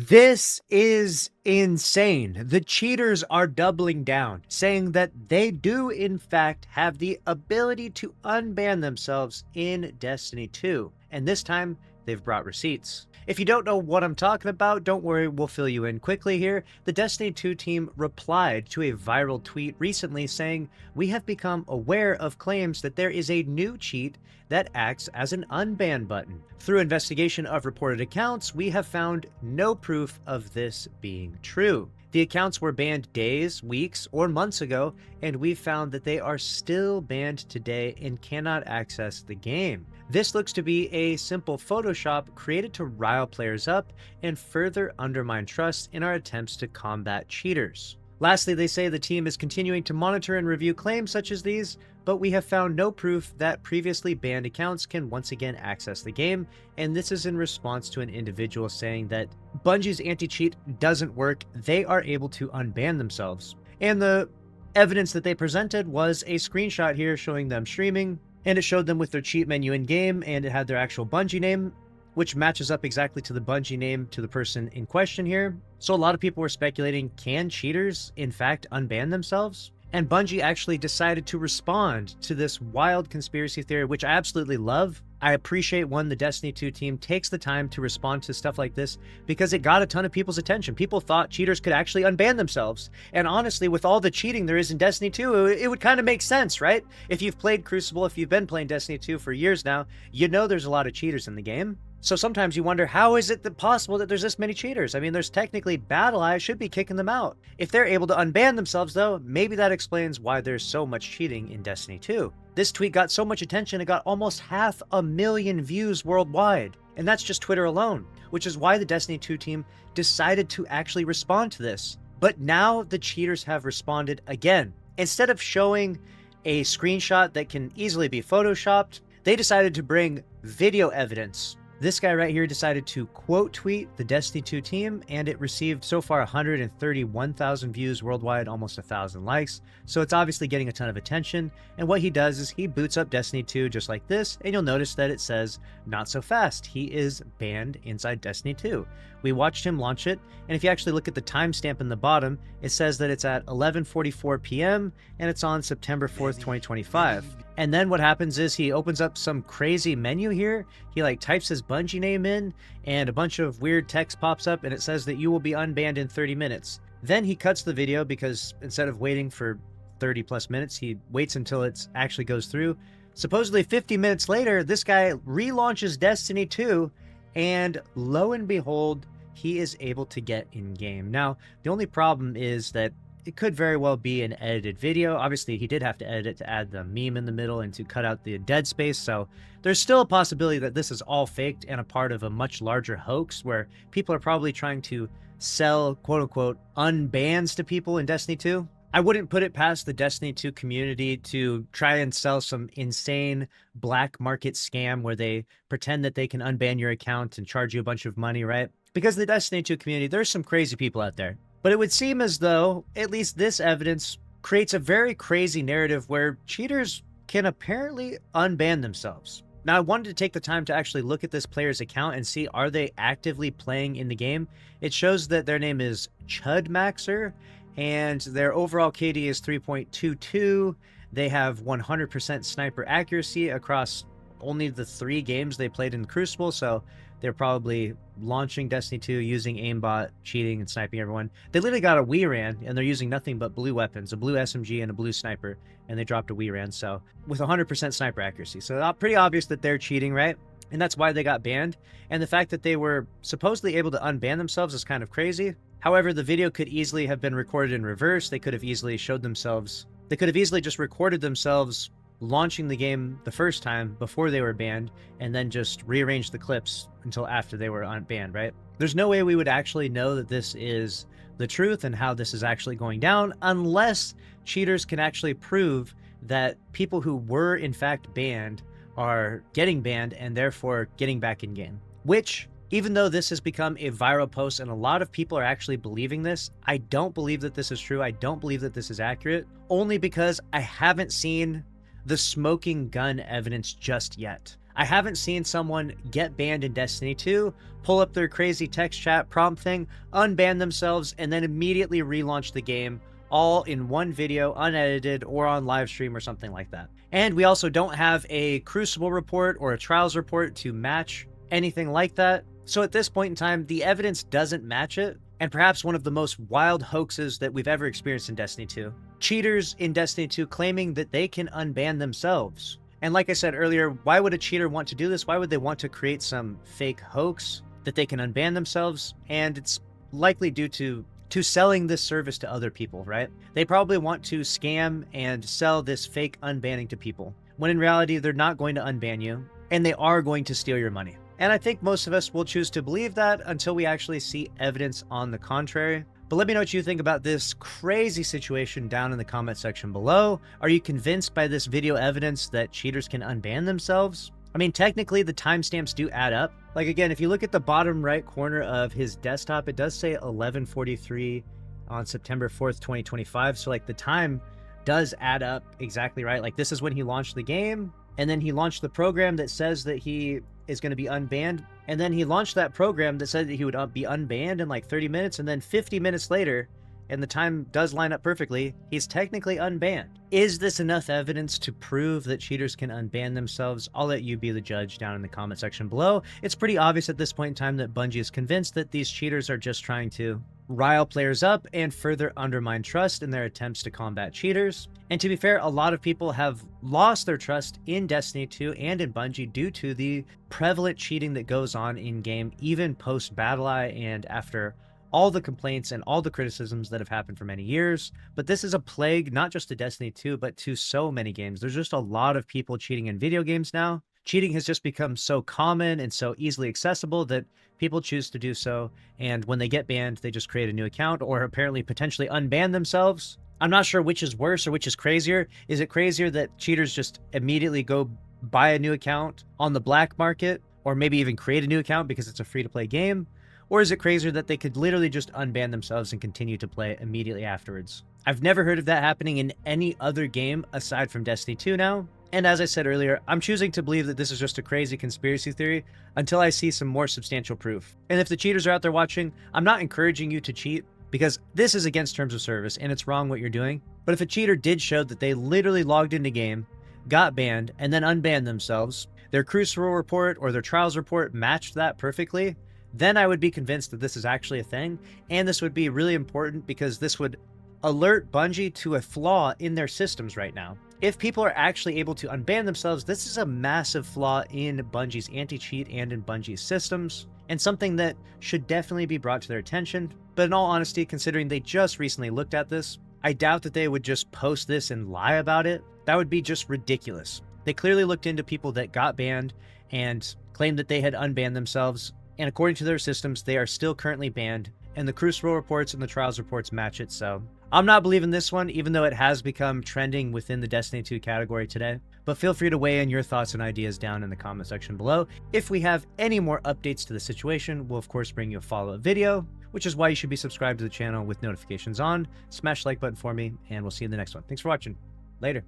This is insane. The cheaters are doubling down, saying that they do in fact have the ability to unban themselves in Destiny 2, and this time they've brought receipts. If you don't know what I'm talking about, don't worry, we'll fill you in quickly here. The Destiny 2 team replied to a viral tweet recently saying, "We have become aware of claims that there is a new cheat that acts as an unban button. Through investigation of reported accounts, we have found no proof of this being true. The accounts were banned days, weeks, or months ago, and we found that they are still banned today and cannot access the game. This looks to be a simple Photoshop created to rile players up and further undermine trust in our attempts to combat cheaters." Lastly, they say the team is continuing to monitor and review claims such as these, but we have found no proof that previously banned accounts can once again access the game, and this is in response to an individual saying that Bungie's anti-cheat doesn't work, they are able to unban themselves. And the evidence that they presented was a screenshot here showing them streaming, and it showed them with their cheat menu in-game, and it had their actual Bungie name, which matches up exactly to the Bungie name to the person in question here. So a lot of people were speculating, can cheaters in fact unban themselves? And Bungie actually decided to respond to this wild conspiracy theory, which I absolutely love. I appreciate when the Destiny 2 team takes the time to respond to stuff like this because it got a ton of people's attention. People thought cheaters could actually unban themselves. And honestly, with all the cheating there is in Destiny 2, it would kind of make sense, right? If you've played Crucible, if you've been playing Destiny 2 for years now, you know there's a lot of cheaters in the game. So sometimes you wonder, how is it possible that there's this many cheaters? I mean, there's technically BattlEye should be kicking them out. If they're able to unban themselves though, maybe that explains why there's so much cheating in Destiny 2. This tweet got so much attention, it got almost 500,000 views worldwide. And that's just Twitter alone, which is why the Destiny 2 team decided to actually respond to this. But now the cheaters have responded again. Instead of showing a screenshot that can easily be photoshopped, they decided to bring video evidence. This guy right here decided to quote tweet the Destiny 2 team, and it received so far 131,000 views worldwide, almost 1,000 likes. So it's obviously getting a ton of attention. And what he does is he boots up Destiny 2 just like this, and you'll notice that it says, "Not so fast. He is banned inside Destiny 2. We watched him launch it, and if you actually look at the timestamp in the bottom, it says that it's at 11:44 p.m. and it's on September 4th, 2025. And then what happens is he opens up some crazy menu here. He like types his Bungie name in and a bunch of weird text pops up and it says that you will be unbanned in 30 minutes. Then he cuts the video because instead of waiting for 30 plus minutes, he waits until it actually goes through. Supposedly 50 minutes later, this guy relaunches Destiny 2 and lo and behold, he is able to get in game. Now, the only problem is that it could very well be an edited video. Obviously, he did have to edit it to add the meme in the middle and to cut out the dead space. So there's still a possibility that this is all faked and a part of a much larger hoax where people are probably trying to sell quote unquote unbans to people in Destiny 2. I wouldn't put it past the Destiny 2 community to try and sell some insane black market scam where they pretend that they can unban your account and charge you a bunch of money, right? Because the Destiny 2 community, there's some crazy people out there. But it would seem as though, at least this evidence, creates a very crazy narrative where cheaters can apparently unban themselves. Now, I wanted to take the time to actually look at this player's account and see, are they actively playing in the game? It shows that their name is Chudmaxer, and their overall KD is 3.22. They have 100% sniper accuracy across only the 3 games they played in Crucible, so they're probably launching Destiny 2 using aimbot, cheating, and sniping everyone. They literally got a WeRAN, and they're using nothing but blue weapons, a blue SMG and a blue sniper, and they dropped a WeRAN, so with 100% sniper accuracy. So pretty obvious that they're cheating, right? And that's why they got banned. And the fact that they were supposedly able to unban themselves is kind of crazy. However, the video could easily have been recorded in reverse. They could have easily showed themselves. They could have easily just recorded themselves launching the game the first time before they were banned and then just rearranged the clips until after they were unbanned, right? There's no way we would actually know that this is the truth and how this is actually going down unless cheaters can actually prove that people who were in fact banned are getting banned and therefore getting back in game. Which, even though this has become a viral post and a lot of people are actually believing this, I don't believe that this is true. I don't believe that this is accurate, only because I haven't seen the smoking gun evidence just yet. I haven't seen someone get banned in Destiny 2, pull up their crazy text chat prompt thing, unban themselves, and then immediately relaunch the game all in one video, unedited, or on live stream or something like that. And we also don't have a Crucible report or a Trials report to match anything like that. So at this point in time, the evidence doesn't match it, and perhaps one of the most wild hoaxes that we've ever experienced in Destiny 2. Cheaters in Destiny 2 claiming that they can unban themselves. And like I said earlier, why would a cheater want to do this? Why would they want to create some fake hoax that they can unban themselves? And it's likely due to selling this service to other people, right? They probably want to scam and sell this fake unbanning to people, when in reality, they're not going to unban you, and they are going to steal your money. And I think most of us will choose to believe that until we actually see evidence on the contrary. But let me know what you think about this crazy situation down in the comment section below. Are you convinced by this video evidence that cheaters can unban themselves? I mean, technically the timestamps do add up. Like again, if you look at the bottom right corner of his desktop, it does say 11:43 on September 4th, 2025. So like the time does add up exactly right. Like this is when he launched the game, and then he launched the program that says that he is going to be unbanned. And then he launched that program that said that he would be unbanned in like 30 minutes. And then 50 minutes later, and the time does line up perfectly, he's technically unbanned. Is this enough evidence to prove that cheaters can unban themselves? I'll let you be the judge down in the comment section below. It's pretty obvious at this point in time that Bungie is convinced that these cheaters are just trying to rile players up and further undermine trust in their attempts to combat cheaters. And to be fair, a lot of people have lost their trust in Destiny 2 and in Bungie due to the prevalent cheating that goes on in-game, even post-BattlEye and after all the complaints and all the criticisms that have happened for many years. But this is a plague, not just to Destiny 2, but to so many games. There's just a lot of people cheating in video games now. Cheating has just become so common and so easily accessible that people choose to do so. And when they get banned, they just create a new account or apparently potentially unban themselves. I'm not sure which is worse or which is crazier. Is it crazier that cheaters just immediately go buy a new account on the black market, or maybe even create a new account because it's a free-to-play game? Or is it crazier that they could literally just unban themselves and continue to play immediately afterwards? I've never heard of that happening in any other game aside from Destiny 2 now. And as I said earlier, I'm choosing to believe that this is just a crazy conspiracy theory until I see some more substantial proof. And if the cheaters are out there watching, I'm not encouraging you to cheat, because this is against terms of service and it's wrong what you're doing. But if a cheater did show that they literally logged into game, got banned, and then unbanned themselves, their Crucible report or their Trials report matched that perfectly, then I would be convinced that this is actually a thing. And this would be really important because this would alert Bungie to a flaw in their systems right now. If people are actually able to unban themselves, this is a massive flaw in Bungie's anti-cheat and in Bungie's systems, and something that should definitely be brought to their attention. But in all honesty, considering they just recently looked at this, I doubt that they would just post this and lie about it. That would be just ridiculous. They clearly looked into people that got banned and claimed that they had unbanned themselves, and according to their systems, they are still currently banned, and the Crucible reports and the Trials reports match it. So I'm not believing this one, even though it has become trending within the Destiny 2 category today. But feel free to weigh in your thoughts and ideas down in the comment section below. If we have any more updates to the situation, we'll of course bring you a follow-up video, which is why you should be subscribed to the channel with notifications on. Smash the like button for me, and we'll see you in the next one. Thanks for watching. Later.